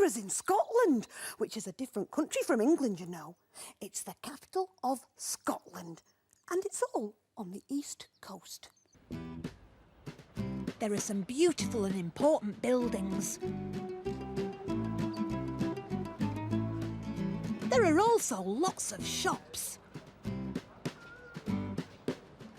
Edinburgh's in Scotland, which is a different country from England, you know. It's the capital of Scotland, and it's all on the east coast. There are some beautiful and important buildings. There are also lots of shops.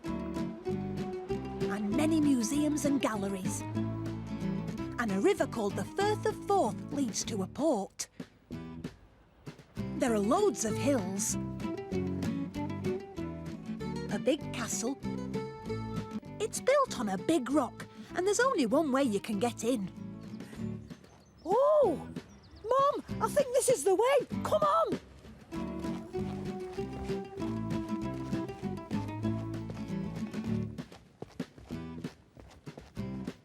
And many museums and galleries. And a river called the Firth of Forth leads to a port. There are loads of hills. A big castle. It's built on a big rock, and there's only one way you can get in. Oh! Mum, I think this is the way. Come on!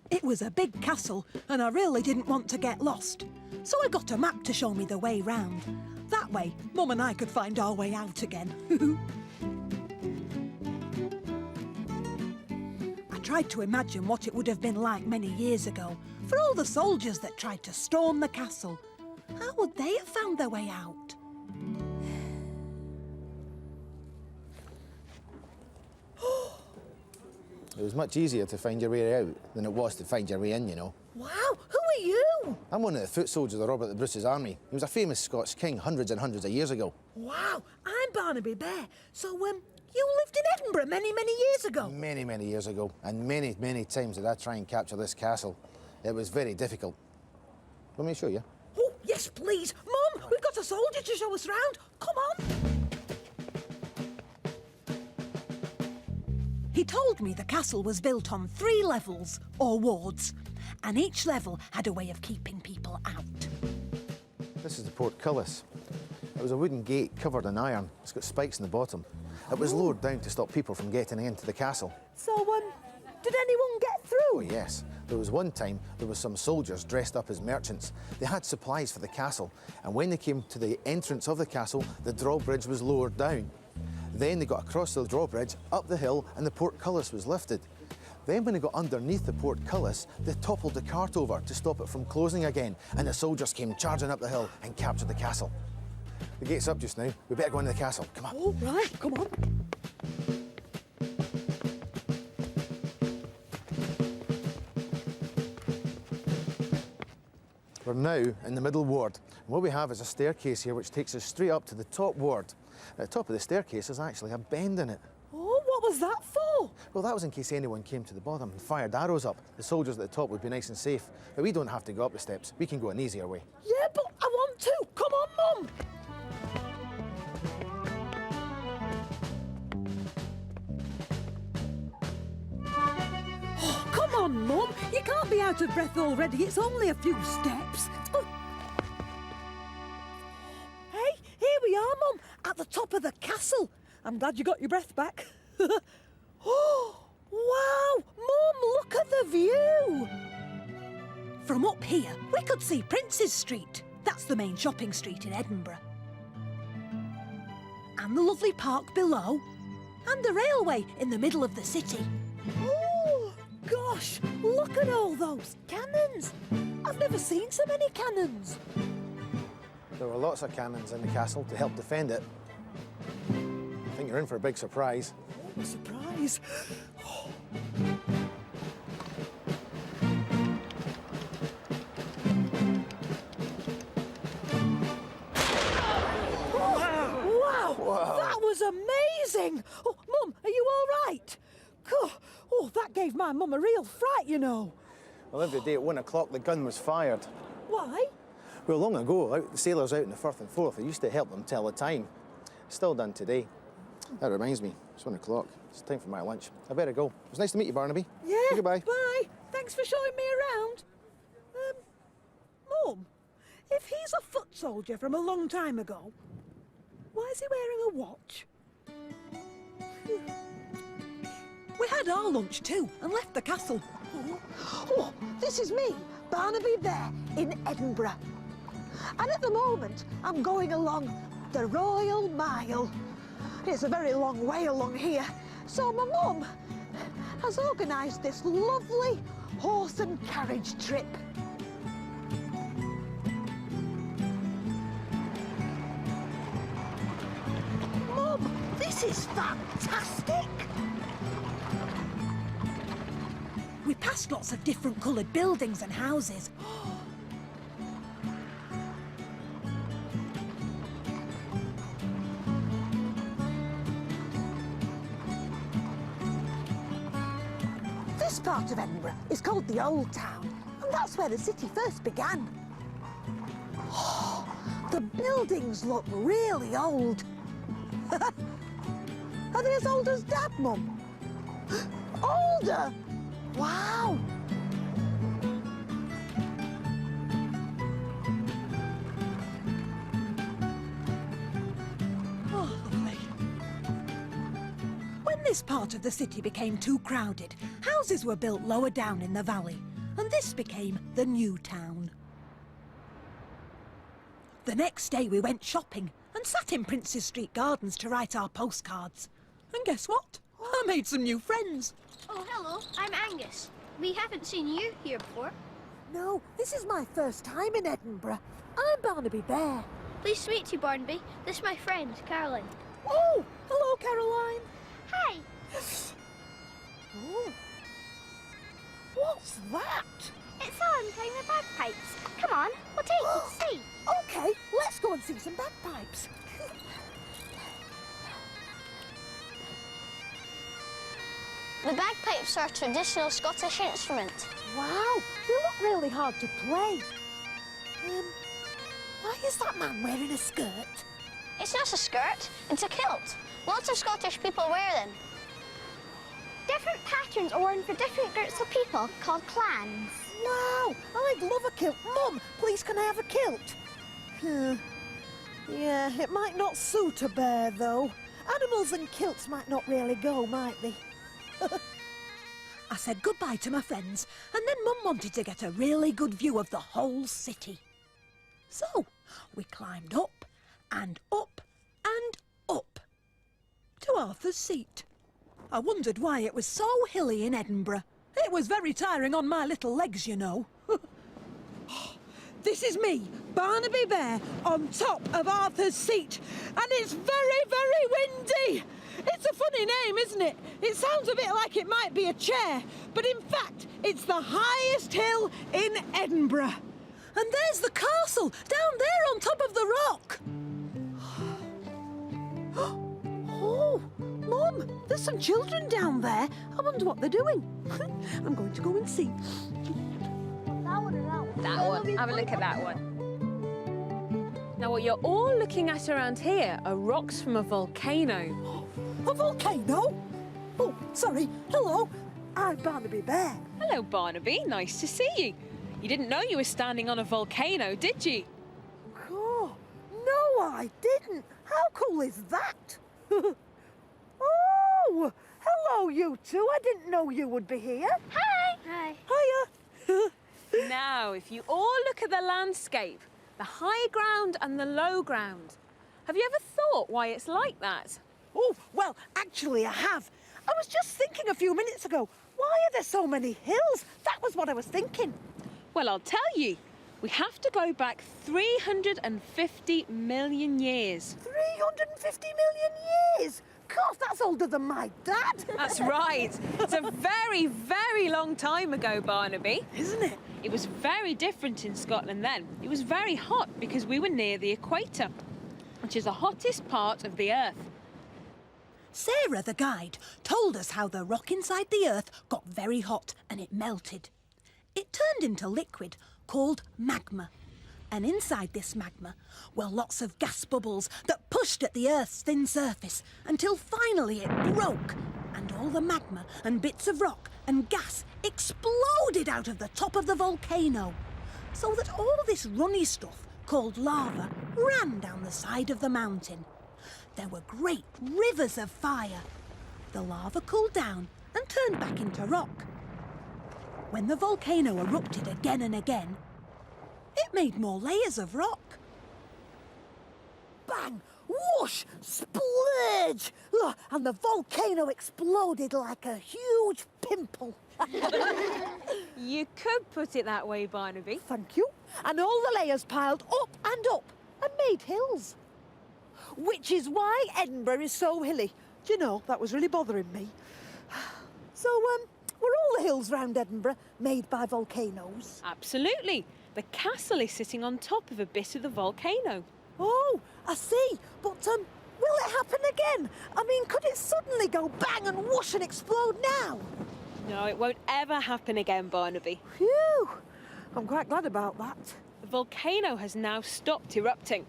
It was a big castle, and I really didn't want to get lost. So I got a map to show me the way round. That way, Mum and I could find our way out again. I tried to imagine what it would have been like many years ago for all the soldiers that tried to storm the castle. How would they have found their way out? It was much easier to find your way out than it was to find your way in, you know. Wow, who are you? I'm one of the foot soldiers of Robert the Bruce's army. He was a famous Scots king hundreds and hundreds of years ago. Wow, I'm Barnaby Bear. So, you lived in Edinburgh many, many years ago? Many, many years ago. And many, many times did I try and capture this castle. It was very difficult. Let me show you. Oh, yes, please. Mum, we've got a soldier to show us round. Come on. He told me the castle was built on 3 levels, or wards, and each level had a way of keeping people out. This is the portcullis. It was a wooden gate covered in iron. It's got spikes in the bottom. It was lowered down to stop people from getting into the castle. So, did anyone get through? Oh, yes. There was one time there was some soldiers dressed up as merchants. They had supplies for the castle, and when they came to the entrance of the castle, the drawbridge was lowered down. Then they got across the drawbridge, up the hill, and the portcullis was lifted. Then when they got underneath the portcullis, they toppled the cart over to stop it from closing again, and the soldiers came charging up the hill and captured the castle. The gate's up just now. We better go into the castle. Come on. Oh, right, come on. We're now in the middle ward. And what we have is a staircase here which takes us straight up to the top ward. At the top of the staircase is actually a bend in it. Oh, what was that for? Well, that was in case anyone came to the bottom and fired arrows up. The soldiers at the top would be nice and safe. But we don't have to go up the steps. We can go an easier way. Yeah, but I want to. Come on, Mum. Oh, come on, Mum. You can't be out of breath already. It's only a few steps. Oh. Hey, here we are, Mum, at the top of the castle. I'm glad you got your breath back. Oh, wow! Mum, look at the view! From up here, we could see Princes Street. That's the main shopping street in Edinburgh. And the lovely park below. And the railway in the middle of the city. Oh, gosh, look at all those cannons. I've never seen so many cannons. There were lots of cannons in the castle to help defend it. I think you're in for a big surprise. Oh, a surprise. Oh. Wow, that was amazing. Oh, Mum, are you all right? Oh, that gave my mum a real fright, you know. Well, every day at 1 o'clock the gun was fired. Why? Well, long ago, the sailors out in the Firth and Forth, they used to help them tell the time. It's still done today. That reminds me, it's 1 o'clock. It's time for my lunch. I better go. It was nice to meet you, Barnaby. Yeah, goodbye. Bye. Thanks for showing me around. Mum, if he's a foot soldier from a long time ago, why is he wearing a watch? We had our lunch too and left the castle. Oh, this is me, Barnaby Bear, in Edinburgh. And at the moment, I'm going along the Royal Mile. It's a very long way along here, so my mum has organised this lovely horse and carriage trip. This is fantastic! We passed lots of different coloured buildings and houses. This part of Edinburgh is called the Old Town, and that's where the city first began. Oh, the buildings look really old. Are they as old as Dad, Mum? Older! Wow! Oh, lovely. When this part of the city became too crowded, houses were built lower down in the valley, and this became the new town. The next day we went shopping and sat in Princes Street Gardens to write our postcards. And guess what? I made some new friends. Oh, hello. I'm Angus. We haven't seen you here before. No, this is my first time in Edinburgh. I'm Barnaby Bear. Pleased to meet you, Barnaby. This is my friend, Caroline. Oh, hello, Caroline. Hi. Oh. What's that? It's Ellen playing the bagpipes. Come on, we'll take you to see. OK, let's go and see some bagpipes. The bagpipes are a traditional Scottish instrument. Wow, they look really hard to play. Why is that man wearing a skirt? It's not a skirt, it's a kilt. Lots of Scottish people wear them. Different patterns are worn for different groups of people called clans. Wow, I'd love a kilt. Mum, please can I have a kilt? Yeah, it might not suit a bear, though. Animals and kilts might not really go, might they? I said goodbye to my friends, and then Mum wanted to get a really good view of the whole city. So we climbed up and up and up to Arthur's Seat. I wondered why it was so hilly in Edinburgh. It was very tiring on my little legs, you know. This is me, Barnaby Bear, on top of Arthur's Seat, and it's very, very windy. It's a funny name, isn't it? It sounds a bit like it might be a chair, but in fact, it's the highest hill in Edinburgh. And there's the castle, down there on top of the rock. Oh, Mum, there's some children down there. I wonder what they're doing. I'm going to go and see. That one or that one? That one. Have a look at that one. Now, what you're all looking at around here are rocks from a volcano. A volcano? Oh, sorry. Hello. I'm Barnaby Bear. Hello, Barnaby. Nice to see you. You didn't know you were standing on a volcano, did you? Oh, no, I didn't. How cool is that? Oh, hello, you two. I didn't know you would be here. Hi. Hi. Hiya. Now, if you all look at the landscape, the high ground and the low ground, have you ever thought why it's like that? Oh, well, actually, I have. I was just thinking a few minutes ago, why are there so many hills? That was what I was thinking. Well, I'll tell you. We have to go back 350 million years. 350 million years? Gosh, that's older than my dad. That's right. It's a very, very long time ago, Barnaby. Isn't it? It was very different in Scotland then. It was very hot because we were near the equator, which is the hottest part of the Earth. Sarah, the guide, told us how the rock inside the earth got very hot and it melted. It turned into liquid called magma. And inside this magma were lots of gas bubbles that pushed at the Earth's thin surface until finally it broke and all the magma and bits of rock and gas exploded out of the top of the volcano, so that all this runny stuff called lava ran down the side of the mountain. There were great rivers of fire. The lava cooled down and turned back into rock. When the volcano erupted again and again, it made more layers of rock. Bang! Whoosh! Splurge! Ugh, and the volcano exploded like a huge pimple. You could put it that way, Barnaby. Thank you. And all the layers piled up and made hills. Which is why Edinburgh is so hilly. Do you know, that was really bothering me. So, were all the hills round Edinburgh made by volcanoes? Absolutely. The castle is sitting on top of a bit of the volcano. Oh, I see. But, will it happen again? I mean, could it suddenly go bang and whoosh and explode now? No, it won't ever happen again, Barnaby. Phew! I'm quite glad about that. The volcano has now stopped erupting.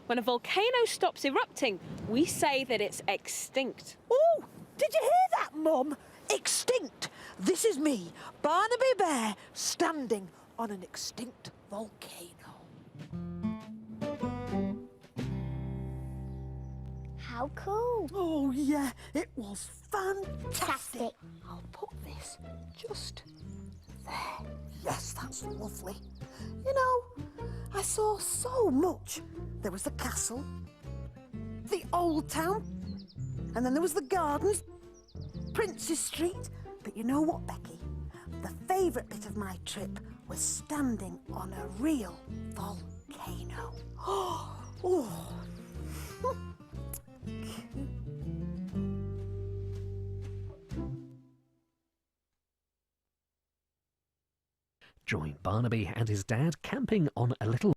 When a volcano stops erupting, we say that it's extinct. Oh, did you hear that, Mum? Extinct. This is me, Barnaby Bear, standing on an extinct volcano. How cool. Oh, yeah, it was fantastic. Fantastic. I'll put this just there. Yes, that's lovely. You know, I saw so much. There was the castle, the old town, and then there was the gardens, Princes Street. But you know what, Becky? The favourite bit of my trip was standing on a real volcano. Oh. Join Barnaby and his dad camping on a little